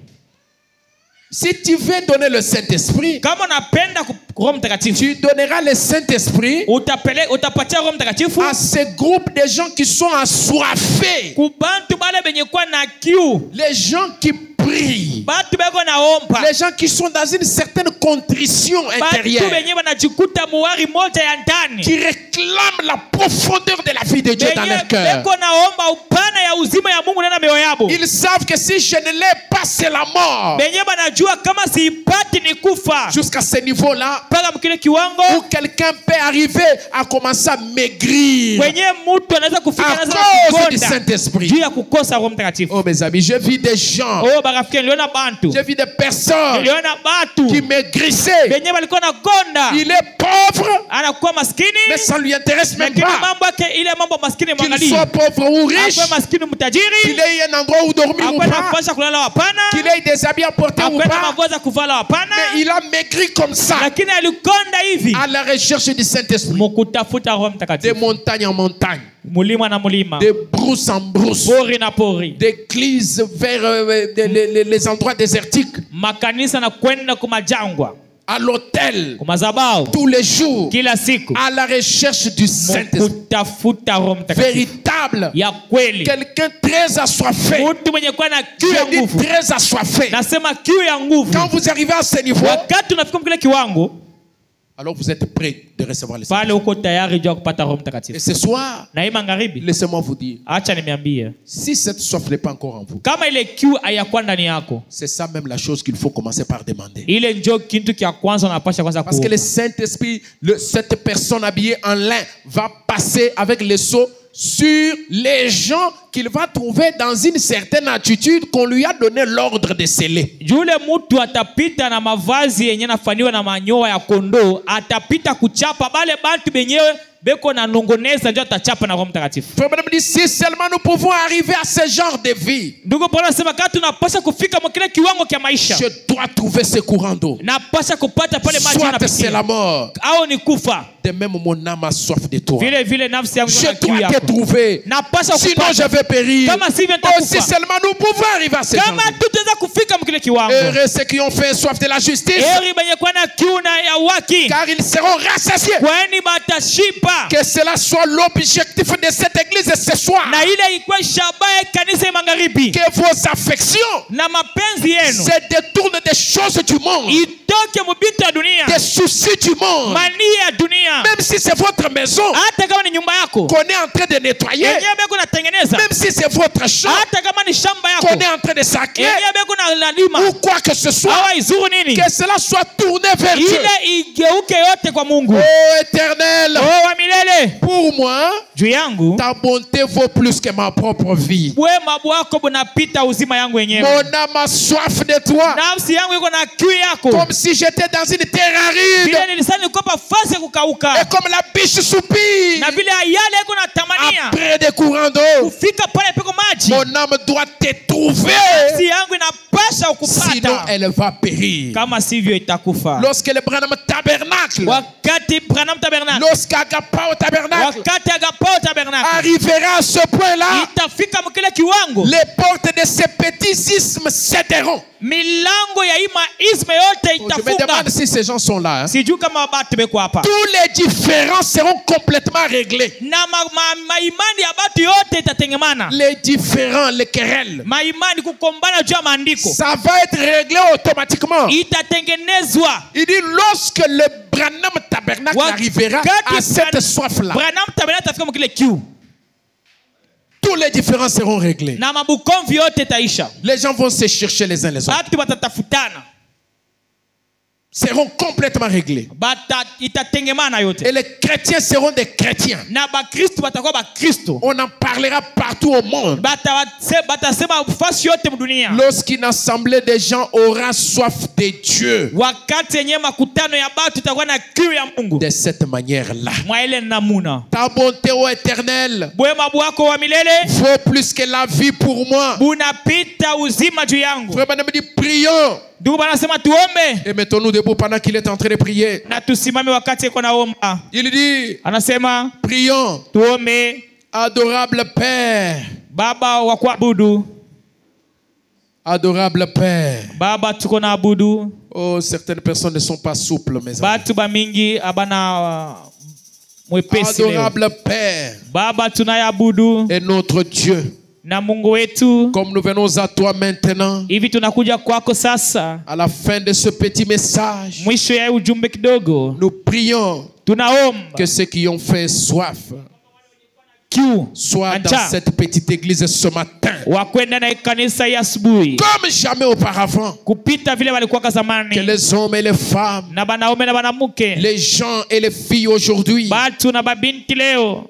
Si tu veux donner le Saint-Esprit, Kama unapenda Roho Mtakatifu, tu donneras le Saint-Esprit utapatia Roho Mtakatifu à ce groupe de gens qui sont assoiffés. kubantu bale benye kwa na kiu. Les gens qui prient prient. batu beko naomba, Les gens qui sont dans une certaine contrition batu intérieure, benye banajikuta muwari moja ya ndani, qui réclament la profondeur de la vie de Dieu dans benye leur cœur. beko naomba upana ya uzima ya Mungu ndani ya mioyo yabo. Ils savent que si je ne l'ai pas, c'est la mort. Benye banajua kama siipati ni kufa. Jusqu'à ce niveau-là, Mpaka mkile kiwango où quelqu'un peut arriver à commencer à maigrir kwenye mtu anaweza kufika à anaweza cause du kukonda Saint-Esprit. juu ya kukosa Roho Mtakatifu. Oh mes amis, je vis des gens, Oh barafiki, niliona bantu, je vis des personnes niliona batu qui maigrissaient. benye balikuwa na konda, Il est pauvre, anakuwa maskini, mais ça ne lui intéresse même lakini pas. mambo yake ile mambo maskini Qu'il mwangalie, soit pauvre ou riche, akuwe maskini qu'il mtajiri, ait un endroit où dormir ou akuwe na pas, nafasi ya kulala hapana, qu'il ait des habits à porter ou akuwe na pas, mavazi ya kuvala hapana, mais il a maigri comme ça, lakini alikonda hivi à la recherche du Saint-Esprit, mukutafuta Roho de Mtakatifu, montagne en montagne, mulima na mulima, de brousse en brousse, pori na pori, d'église vers les endroits désertiques, makanisa na kwenda kumajangwa, à l'hôtel, kumazabao, tous les jours, kila siku à la recherche du Saint-Esprit. mukutafuta Roho Mtakatifu Véritable. ya kweli, Quelqu'un très assoiffé. mtu mwenye kuwa na kiu ya Je dis nguvu. très assoiffé. Nasema kiu ya nguvu. Quand vous arrivez à ce niveau, Wakati unafika mkile kiwango, alors vous êtes prêt de recevoir le pale Saint-Esprit. uko tayari juu ya kupata Roho Et Mtakatifu. ce soir, Na hii magharibi, laissez-moi vous dire, acha nimeambie, si cette soif n'est pas encore en vous, kama ile kiu hayakuwa ndani yako, c'est ça même la chose qu'il faut commencer par demander. ile ndio kitu kia kwanza unapasha kwanza Parce que le Saint-Esprit, cette personne habillée en lin, va passer avec le sceau sur les gens qu'il va trouver dans une certaine attitude qu'on lui a donné l'ordre de sceller. Yule mtu atapita na mavazi yenye nafaniwa na manyoya ya kondoo, atapita kuchapa bale bantu benyewe beko na nongoneza, ndio atachapa na Roho Mtakatifu. Frère me dit, si seulement nous pouvons arriver à ce genre de vie, Ndugu Paulo anasema kama tunapasha kufika mkile kiwango kia maisha, je dois trouver ce courant d'eau. napasha kupata pale maji Soit c'est la yanapitia mort. au ni kufa. De même, mon âme a soif de toi. Vile vile nafsi yangu Je ina kiu dois te yako. trouver. Napasha Sinon, kupata. je vais périr. Kama sivyo Oh, si nitakufa. seulement nous pouvons arriver à ce genre Kama de vie. tutaweza kufika mkile kiwango, Heureux ceux qui ont fait soif de la justice, heri benye kuwa na kiu na ya haki, car ils seront rassasiés. kwani batashipa. Que cela soit l'objectif de cette église ce soir. Na ile ikuwe shabaha ya kanisa ya magharibi, Que vos affections na mapenzi yenu se détournent des choses du monde, itoke mubito ya dunia, des soucis du monde. mania ya dunia. Même si c'est votre maison Hata kama ni nyumba yako qu'on est en train de nettoyer, yenyewe beko natengeneza, même si c'est votre champ hata kama ni shamba qu'on yako est en train de sacrer, yenyewe beko na lalima ou quoi que ce soit, au izuru nini, que cela soit tourné vers Dieu. ile igeuke yote kwa Mungu. Oh éternel, Oh wa milele, pour moi, juu yangu ta bonté vaut plus que ma propre vie. wema bwako bunapita uzima yangu yenyewe. Mon âme a soif de toi, Nafsi yangu iko na kiu yako, comme si j'étais dans une terre aride, vile nilisani nikopa fasi ya et kukauka, comme la biche soupire na vile ayale iko na tamania après des courants d'eau. kufika pale peko maji. Mon âme doit te trouver, Nafsi yangu inapasha sinon ukupata, elle va périr. kama sivyo itakufa. Lorsque le Branham tabernacle, Wakati Branham Tabernacle, lorsqu'Agapao tabernacle wakati Agapao Tabernacle arrivera à ce point-là, itafika mkile kiwango, les portes de ces petits isthmes céderont. milango ya hii maisme yote Je me itafunga. demande si ces gens sont là. Hein. Sijui kama batu beko hapa, Tous les différends seront complètement réglés. na maimani ya batu yote itatengemana. Les différends, les querelles, Maimani kukombana juu ya maandiko ça va être réglé automatiquement. itatengenezwa. Il dit lorsque le Branham tabernacle arrivera à cette soif-là, Branham Tabernacle itafika mkile kiu, tous les différends seront réglés. na mabukomvi yote itaisha. Les gens vont se chercher les uns les autres. Batu batatafutana, Seront complètement réglés. itatengemana yote, Et les chrétiens seront des chrétiens. na bakristu batakuwa bakristu. On en parlera partout au monde. Batasema fasi yote mdunia. Lorsqu'une assemblée de gens aura soif de Dieu, Wakati yenye makutano ya batu itakuwa na kiu ya Mungu, de cette manière-là, mwa ile namuna, ta bonté, ô éternel, bwema bwako wa milele vaut plus que la vie pour moi. bunapita uzima juu yangu. Frère Branham dit, prions. Ndugu banasema tuombe, Et mettons-nous debout pendant qu'il est en train de prier. na tusimame wakati iko naomba. Il dit, Anasema prions. tuombe. Adorable Père, Baba wa kuabudu, adorable Père. Baba tuko na abudu. Oh, certaines personnes ne sont pas souples, mes amis. Batu ba mingi abana mwepesi leo. Adorable Père Baba tunayabudu, est notre Dieu. na Mungu wetu. Comme nous venons à toi maintenant, Hivi tunakuja kwako sasa, à la fin de ce petit message, mwisho ya ujumbe kidogo, nous prions tunaomba que ceux qui ont fait soif kiu soient dans anja cette petite église ce matin, wakwenda na kanisa ya asubuhi comme jamais auparavant. kupita vile walikuwa Que zamani, les hommes et les femmes, na banaume na banamuke, les gens et les filles aujourd'hui batu na babinti leo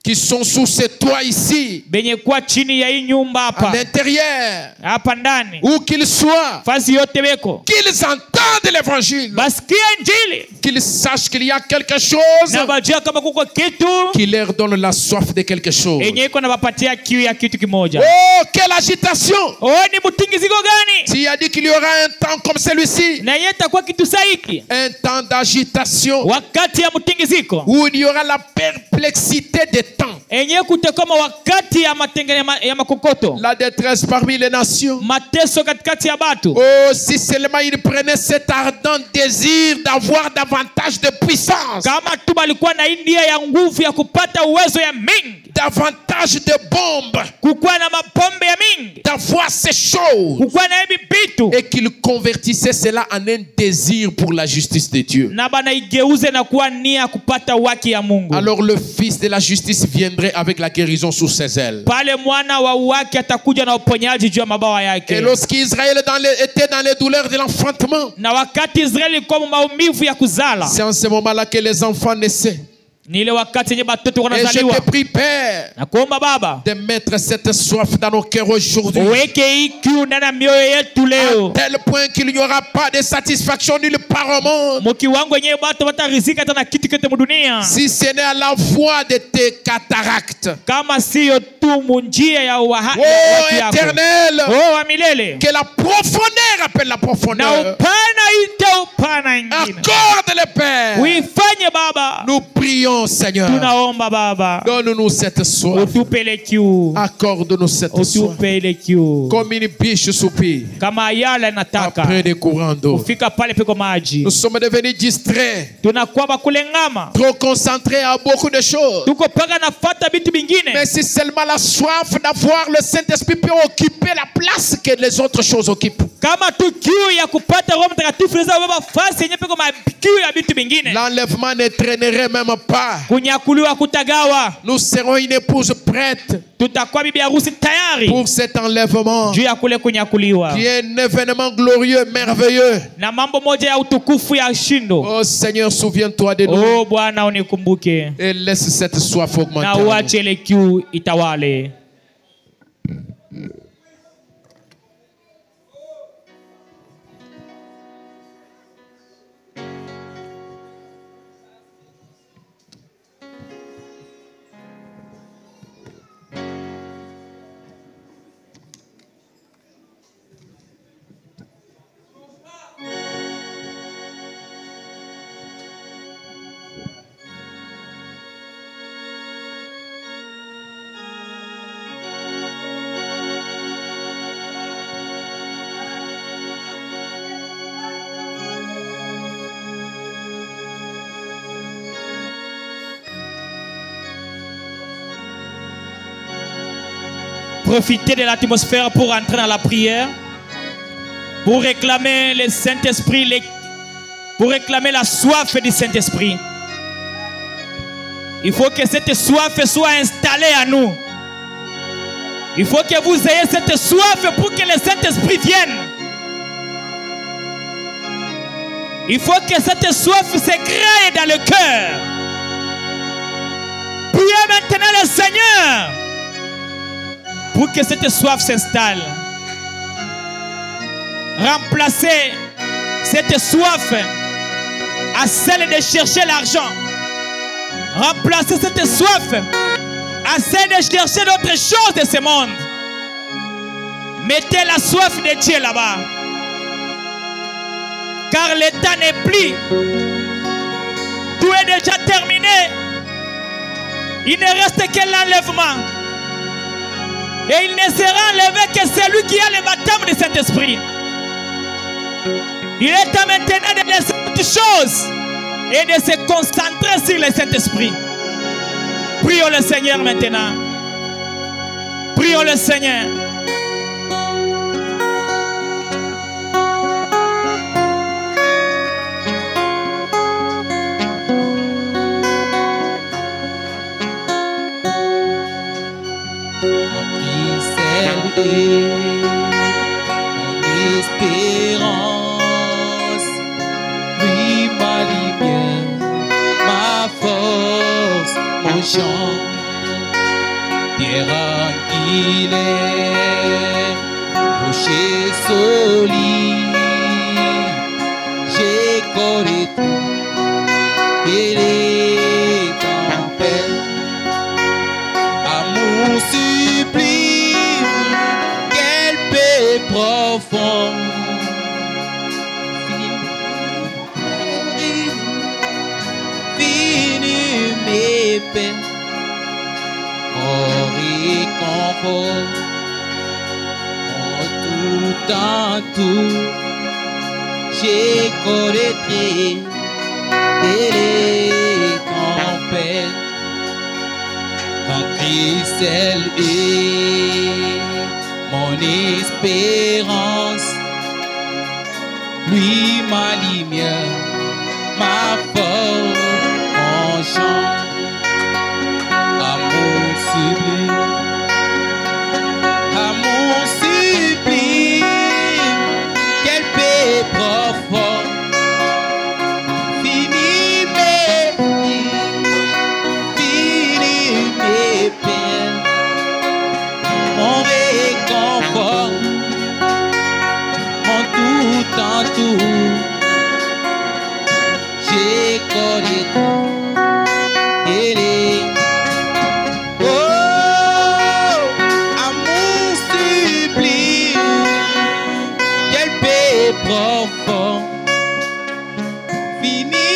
qui sont sous ces toits ici, benye kuwa chini ya hii nyumba à hapa l'intérieur, hapa ndani, où qu'ils soient, fasi yote beko qu'ils entendent l'évangile, basikia Injili qu'ils sachent qu'il y a quelque chose na bajua kama kuko kitu qui leur donne la soif de quelque chose. yenye iko na bapatia kiu ya kitu kimoja. Oh, quelle agitation! Oh, ni mutingiziko gani? S'il a dit qu'il y aura un temps comme celui-ci, Na yeye takuwa kitu saiki un temps d'agitation, wakati ya mutingiziko où il y aura la perplexité des temps, enye kutekoma wakati ya matengene ya makokoto, la détresse parmi les nations. mateso katikati ya batu. Oh, si seulement il prenait cet ardent désir d'avoir davantage de puissance, Kama tu balikuwa na india ya nguvu ya kupata uwezo ya mingi, davantage de bombes, kukuwa na mapombe ya mingi, d'avoir ces choses, kukuwa na hivi bitu, et qu'il convertissait cela en un désir pour la justice de Dieu. na banaigeuze na kuwa nia ya kupata waki ya Mungu. Alors le Fils de la justice viendrait avec la guérison sous ses ailes. Pale mwana wa waki atakuja na uponyaji juu ya mabawa Et yake. lorsqu'Israël était dans les douleurs de l'enfantement, Na wakati Israeli ilikuwa maumivu ya kuzala, c'est en ce moment-là que les enfants naissaient. ni ile wakati yenye batoto Et je wanazaliwa. te prie, Père, Na kuomba Baba, de mettre cette soif dans nos cœurs aujourd'hui, uweke hii kiu ndani ya mioyo yetu leo, à tel point qu'il n'y aura pas de satisfaction nulle part au monde, mukiwango yenyewe batu batarizika hata na kitu kyote mudunia, si ce n'est à la voix de tes cataractes. kama siyo tu munjia ya Oh waki yako. éternel, Oh wa milele, que la profondeur appelle la na profondeur. upana ite upana ingine. Accorde le Père. Uifanye Baba, Nous prions, Seigneur. tunaomba Baba, Donne-nous cette soif. utupe ile kiu, Accorde-nous cette soif. utupe ile kiu, Comme une biche soupire kama yala nataka après des courants d'eau. kufika pale peko maji. Nous sommes devenus distraits, Tunakuwa bakulengama, trop concentrés à beaucoup de choses. tuko paka nafata bitu bingine. Mais si seulement la soif d'avoir le Saint-Esprit peut occuper la place que les autres choses occupent, Kama tu kiu ya kupata Roho Mtakatifu inaweza kubeba fasi yenye peko kiu ya bitu bingine, l'enlèvement ne traînerait même pas. kunyakuliwa kutagawa. Nous serons une épouse prête Tutakuwa bibi harusi tayari pour cet enlèvement, juu ya kule kunyakuliwa, qui est un événement glorieux, merveilleux. na mambo moja ya utukufu ya shindo. Oh Seigneur, souviens-toi de nous Oh Bwana, unikumbuke et laisse cette soif na augmenter. en nous. uache ile kiu itawale. Profitez de l'atmosphère pour entrer dans la prière, pour réclamer le Saint-Esprit, pour réclamer la soif du Saint-Esprit. Il faut que cette soif soit installée à nous. Il faut que vous ayez cette soif pour que le Saint-Esprit vienne. Il faut que cette soif se crée dans le cœur. Priez maintenant le Seigneur pour que cette soif s'installe. Remplacez cette soif à celle de chercher l'argent. Remplacez cette soif à celle de chercher d'autres choses de ce monde. Mettez la soif de Dieu là-bas. Car le temps n'est plus. Tout est déjà terminé. Il ne reste que l'enlèvement. Et il ne sera enlevé que celui qui a le baptême du Saint-Esprit. Il est temps maintenant de laisser toutes choses et de se concentrer sur le Saint-Esprit. Prions le Seigneur maintenant. Prions le Seigneur. Mon espérance, lui ma lumière, ma force, mon chant, terre qu'il est, rocher solide, j'ai collé tout et les tempêtes à mon supplice. Profond, fini mes peines, mort et confort, en tout, j'ai connaîtré et les tempêtes, quand Christ est mon espérance, lui ma lumière, ma force, mon chant, amour sublime, quel paix profond, fini mes peines, mon réconfort, mon tout en tout, j'ai connu tout et les amour sublime, quel paix profond, fini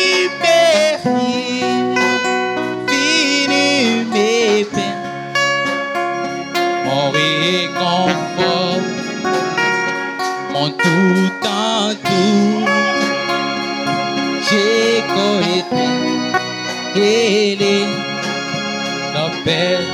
mes peines, mon réconfort, mon tout en tout, j'ai connaîtré et les tempêtes